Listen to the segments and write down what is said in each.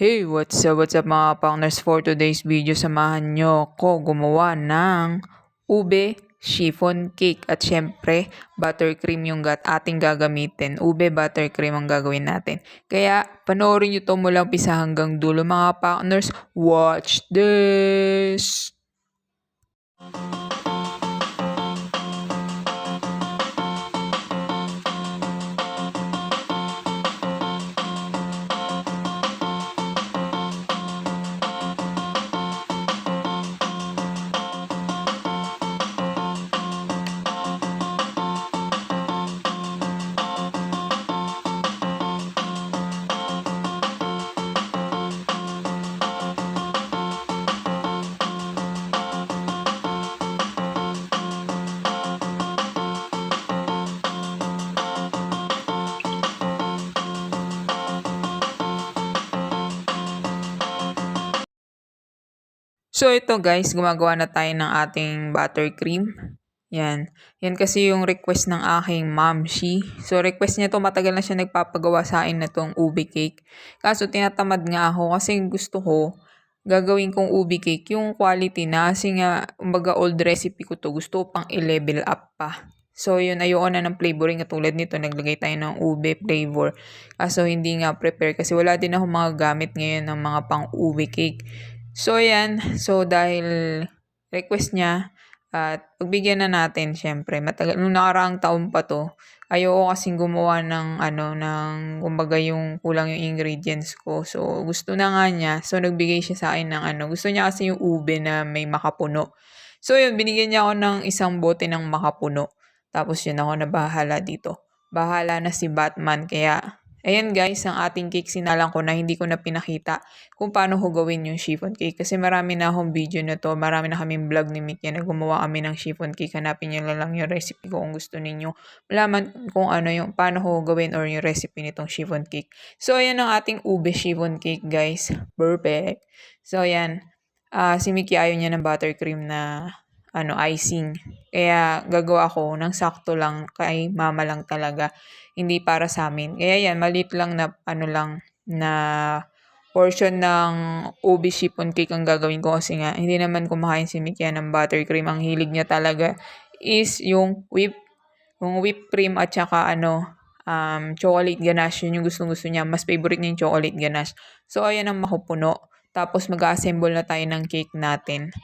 Hey, what's up mga partners? For today's video, samahan nyo ko gumawa ng ube chiffon cake at syempre buttercream yung ating gagamitin. Ube buttercream ang gagawin natin. Kaya panoorin nyo to mula umpisa hanggang dulo mga partners. Watch this! So ito guys, gumagawa na tayo ng ating buttercream. Yan. Yan kasi yung request ng aking momshi. So request niya to, matagal na siya nagpapagawa sa akin na tong ube cake. Kaso tinatamad nga ako kasi gusto ko gagawin kong ube cake yung quality na, kasi nga umbaga old recipe ko to, gusto ko pang i-level up pa. So yun, ayoko na ng flavoring katulad nito, naglagay tayo ng ube flavor. Kaso hindi nga prepare kasi wala din ako mga gamit ngayon ng mga pang ube cake. So yan, so dahil request niya at pagbigyan na natin syempre, matagal nung nakaraang taon pa to. Ayoko kasing gumawa ng kumbaga yung kulang yung ingredients ko. So gusto na nga niya. So nagbigay siya sa akin ng gusto niya kasi yung ube na may makapuno. So yun, binigyan niya ako ng isang bote ng makapuno. Tapos yun, ako na bahala dito. Bahala na si Batman, kaya ayan guys, ang ating cake, sinalang ko na, hindi ko na pinakita kung paano ko gawin yung chiffon cake. Kasi marami na akong video na to, marami na kaming vlog ni Mickey na gumawa kami ng chiffon cake. Hanapin nyo lang yung recipe ko kung gusto ninyo malaman kung ano yung paano ko gawin or yung recipe nitong chiffon cake. So ayan ang ating ube chiffon cake guys. Perfect. So ayan, si Mickey ayaw niya ng buttercream na icing. Kaya gagawa ko ng sakto lang, kay mama lang talaga, hindi para sa amin. Kaya yan, maliit lang na na portion ng ube chiffon cake ang gagawin ko, kasi nga hindi naman kumakain si Mickey ng buttercream. Ang hilig niya talaga is yung whipped cream at saka chocolate ganache. Yun yung gustong-gusto niya. Mas favorite niya yung chocolate ganache. So ayan ang makupuno. Tapos mag-assemble na tayo ng cake natin.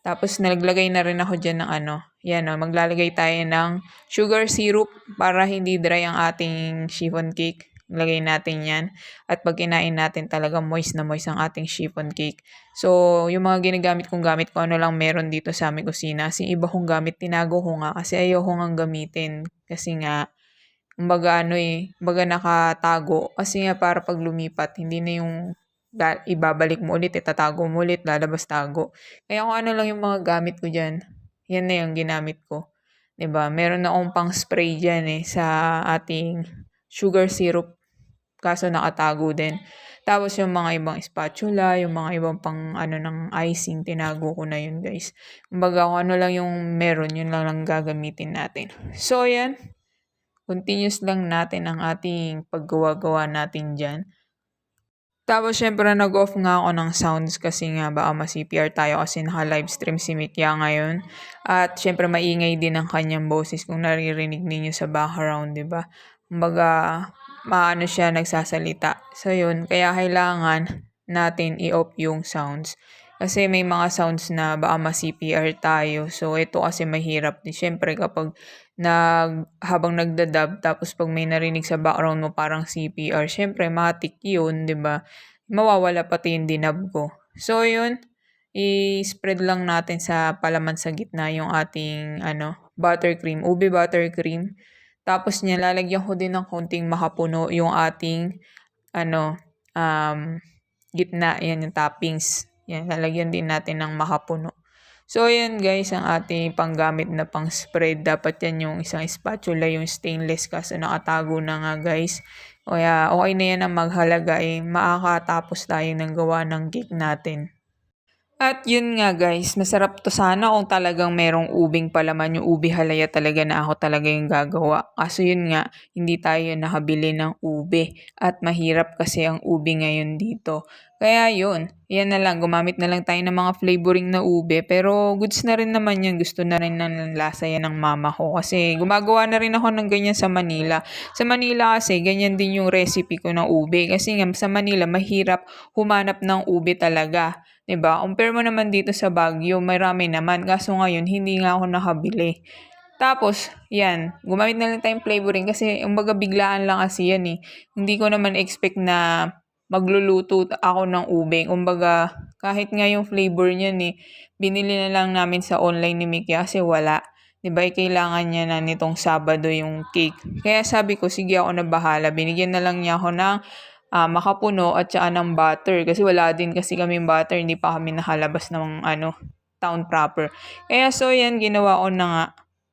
Tapos naglagay na rin ako dyan ng yan maglalagay tayo ng sugar syrup para hindi dry ang ating chiffon cake. Lagay natin yan. At pag kinain natin, talaga moist na moist ang ating chiffon cake. So, yung mga ginagamit kong gamit ko, lang meron dito sa aming kusina. Kasi iba kong gamit, tinago ko nga kasi ayoko nga gamitin. Kasi nga, kumbaga kumbaga nakatago. Kasi nga para pag lumipat, hindi na yung ibabalik mo ulit, itatago mo ulit, lalabas tago. Kaya kung ano lang yung mga gamit ko dyan, yan na yung ginamit ko. 'Di ba? Meron na akong pang spray dyan sa ating sugar syrup. Kaso nakatago din. Tapos yung mga ibang spatula, yung mga ibang pang ng icing, tinago ko na yun guys. Kumbaga kung ano lang yung meron, yun lang gagamitin natin. So yan, continuous lang natin ang ating paggawa-gawa natin dyan. Tapos syempre nag-off nga ako ng sounds kasi nga baka ma-CPR tayo kasi naka-livestream si Mikya ngayon. At syempre maingay din ang kanyang boses kung naririnig ninyo sa background, 'di ba? Kumbaga maano siya nagsasalita. So yun, kaya kailangan natin i-off yung sounds. Kasi may mga sounds na baka ma-CPR tayo. So ito kasi mahirap din. Syempre kapag habang nagdadab, tapos pag may narinig sa background mo parang CPR, syempre matik yun, 'di ba? Mawawala pati yung dinab ko. So yun, i-spread lang natin sa palaman sa gitna yung ating buttercream, ube buttercream. Tapos niya lalagyan ko din ng konting makapuno yung ating gitna, yan yung toppings. Yan, lalagyan din natin ng makapuno. So, ayan guys, ang ating panggamit na pang spread. Dapat yan yung isang spatula, yung stainless, kasi nakatago na nga guys. Kaya okay na yan ang maghalaga, makakatapos tayo ng gawa ng cake natin. At yun nga guys, masarap 'to sana kung talagang merong ubing palaman, yung ube halaya talaga na ako talaga yung gagawa. Kaso yun nga, hindi tayo nakabili ng ube at mahirap kasi ang ube ngayon dito. Kaya yun, yan na lang, gumamit na lang tayo ng mga flavoring na ube pero goods na rin naman yun, gusto na rin ng lasa yan ng mama ko kasi gumagawa na rin ako ng ganyan sa Manila. Sa Manila kasi ganyan din yung recipe ko ng ube kasi nga sa Manila mahirap humanap ng ube talaga. 'Di ba? Compare mo naman dito sa Baguio, marami naman. Kaso ngayon, hindi nga ako nakabili. Tapos, yan, gumamit na lang tayong flavoring kasi umbaga biglaan lang kasi yan eh. Hindi ko naman expect na magluluto ako ng ube. Umbaga, kahit nga yung flavor niyan eh, binili na lang namin sa online ni Mickey kasi wala. 'Di ba? Kailangan niya na nitong Sabado yung cake. Kaya sabi ko, sige ako na bahala. Binigyan na lang niya ako ng makapuno at saka ng butter. Kasi wala din kasi kaming butter, hindi pa kami nakalabas ng town proper. Kaya so yan, ginawa ko na nga.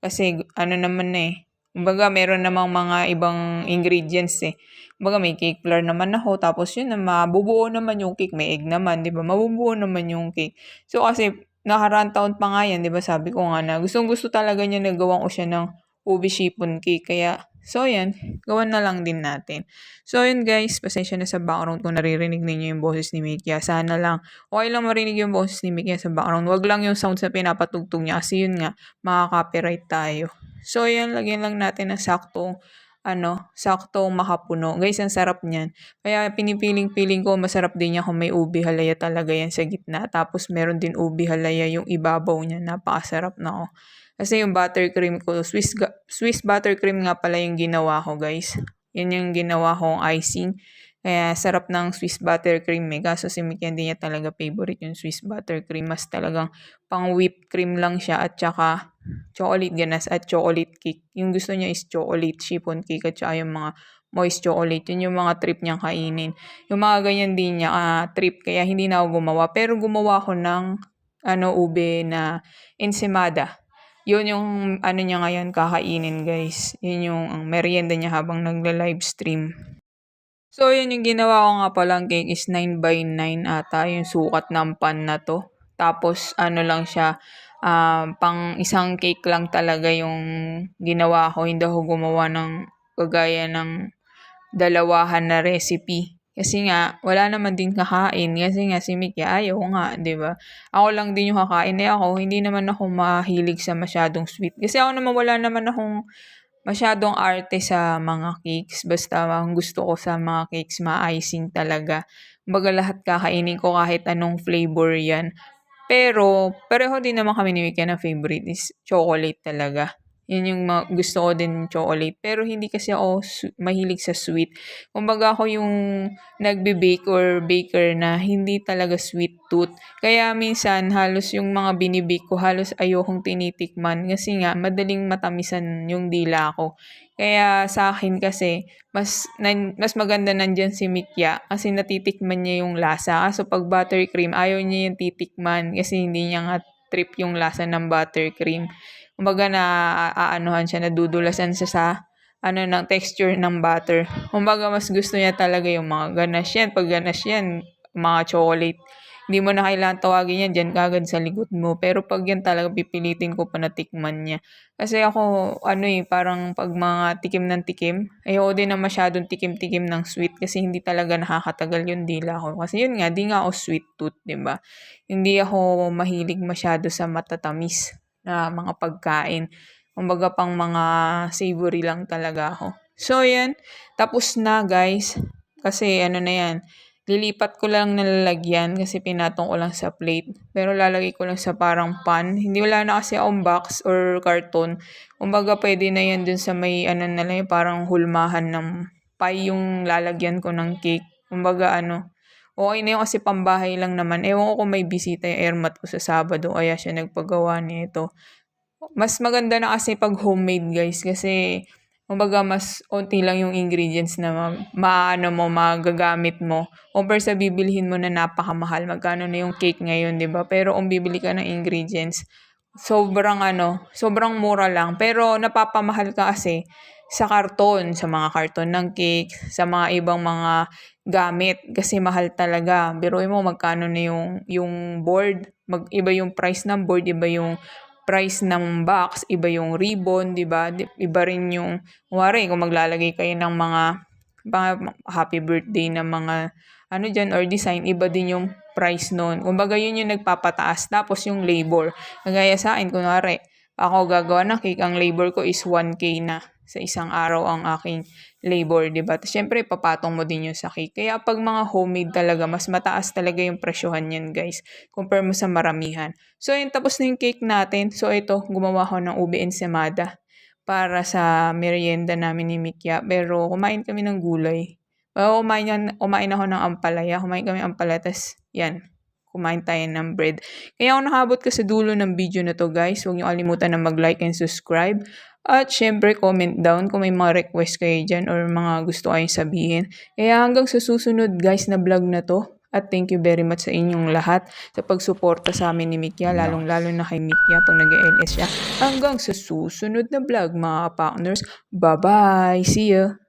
Kasi ano naman na eh. Kumbaga meron namang mga ibang ingredients eh. Kumbaga may cake flour naman ako. Tapos yun na mabubuo naman yung cake. May egg naman, di ba? Mabubuo naman yung cake. So kasi nakaraan taon pa nga yan, di ba? Sabi ko nga na gustong gusto talaga niya na gawan ko siya ng ube chiffon cake. Kaya so yan, gawan na lang din natin. So yun guys, pasensya na sa background kung naririnig ninyo yung boses ni Mikia. Sana lang, okay lang marinig yung boses ni Mikia sa background. Wag lang yung sounds na pinapatugtog niya kasi yun nga, makaka-copyright tayo. So yan, lagyan lang natin ng saktong makapuno. Guys, ang sarap niyan. Kaya pinipiling-piling ko, masarap din niya kung may ubi halaya talaga yan sa gitna. Tapos meron din ubi halaya yung ibabaw niya. Napakasarap na oh. Kasi yung buttercream ko, Swiss buttercream nga pala yung ginawa ko guys. Yan yung ginawa kong icing. Kaya sarap ng Swiss buttercream eh. Kaso si Mickey hindi niya talaga favorite yung Swiss buttercream. Mas talagang pang whipped cream lang siya at saka chocolate ganache at chocolate cake. Yung gusto niya is chocolate chiffon cake at saka yung mga moist chocolate. Yun yung mga trip niyang kainin. Yung mga ganyan din niya trip kaya hindi na ako gumawa. Pero gumawa ko ng ube na ensimada. Yun yung niya ngayon kakainin guys. Yun yung merienda niya habang nagla-livestream. So yun yung ginawa ko nga palang cake is 9 by 9 ata yung sukat ng pan na to. Tapos lang siya, pang isang cake lang talaga yung ginawa ko. Hindi ako gumawa ng kagaya ng dalawahan na recipe. Kasi nga, wala naman din kakain. Kasi nga si Mickey, ayaw nga, di ba? Ako lang din yung kakain. Ako, hindi naman ako mahilig sa masyadong sweet. Kasi ako naman, wala naman akong masyadong arte sa mga cakes. Basta ang gusto ko sa mga cakes, ma-icing talaga. Kumbaga lahat kakainin ko kahit anong flavor yan. Pero, pareho din naman kami ni Mickey na favorite is chocolate talaga. Yun yung gusto ko din chocolate. Pero hindi kasi ako mahilig sa sweet. Kumbaga ako yung nagbe-bake or baker na hindi talaga sweet tooth. Kaya minsan halos yung mga binibake ko halos ayokong tinitikman. Kasi nga madaling matamisan yung dila ko. Kaya sa akin kasi mas maganda nandyan si Mikya kasi natitikman niya yung lasa. Kaso pag buttercream ayaw niya yung titikman kasi hindi niya nga trip yung lasa ng buttercream. Kumbaga na aanuhan siya, nadudulasan siya sa ng texture ng butter. Kumbaga mas gusto niya talaga yung mga ganache yan. Pag ganache yan, mga chocolate. Hindi mo na kailangan tawagin yan dyan kagad sa likod mo. Pero pag yan talaga pipilitin ko pa na tikman niya. Kasi ako, parang pag mga tikim ng tikim, ayoko din na masyadong tikim-tikim ng sweet kasi hindi talaga nakakatagal yung dila ko. Kasi yun nga, di nga ako sweet tooth, diba? Hindi ako mahilig masyado sa matatamis na mga pagkain. Kumbaga pang mga savory lang talaga ako. So, yan. Tapos na, guys. Kasi, na yan. Lilipat ko lang na lalagyan kasi pinatong ko lang sa plate. Pero lalagay ko lang sa parang pan. Hindi wala na kasi akong box or carton. Kumbaga, pwede na yan dun sa may, na lang, parang hulmahan ng pie yung lalagyan ko ng cake. Kumbaga, okay na yun kasi pambahay lang naman. Ewan ko kung may bisita yung airmat ko sa Sabado. Kaya siya nagpagawa nito. Mas maganda na kasi pag homemade guys. Kasi kumbaga mas onti lang yung ingredients na magagamit mo. Compare sa bibilihin mo na napakamahal. Magkano na yung cake ngayon, di ba? Pero kung bibili ka ng ingredients, sobrang mura lang. Pero napapamahal ka kasi sa karton, sa mga karton ng cake, sa mga ibang mga gamit kasi mahal talaga. Biruin mo magkano na yung board, iba yung price ng board, iba yung price ng box, iba yung ribbon, 'di ba? Iba rin yung kunwari kung maglalagay kayo ng mga happy birthday na mga ano diyan or design, iba din yung price nun. Kumbaga yun yung nagpapataas. Tapos yung labor. Kagaya sa akin, kunwari, ako gagawa ng cake, ang labor ko is 1K na sa isang araw ang aking labor, di ba? Siyempre, papatong mo din yun sa cake. Kaya pag mga homemade talaga, mas mataas talaga yung presyohan yan, guys. Compare mo sa maramihan. So, yun, tapos na yung cake natin. So, ito, gumawa ko ng ube ensaymada para sa merienda namin ni Mikya. Pero, kumain kami ng gulay. Kumain ako ng ampalaya. Kumain kami ng ampalaya. Tas, yan, kumain tayo ng bread. Kaya kung nakabot ka sa dulo ng video na to, guys, huwag niyo kalimutan na mag-like and subscribe. At syempre, comment down kung may mga request kayo dyan or mga gusto kayong sabihin. Kaya hanggang sa susunod, guys, na vlog na to. At thank you very much sa inyong lahat sa pagsuporta sa amin ni Mikya, lalong-lalo na kay Mikya pag nag-LS siya. Hanggang sa susunod na vlog, mga partners. Bye-bye! See ya!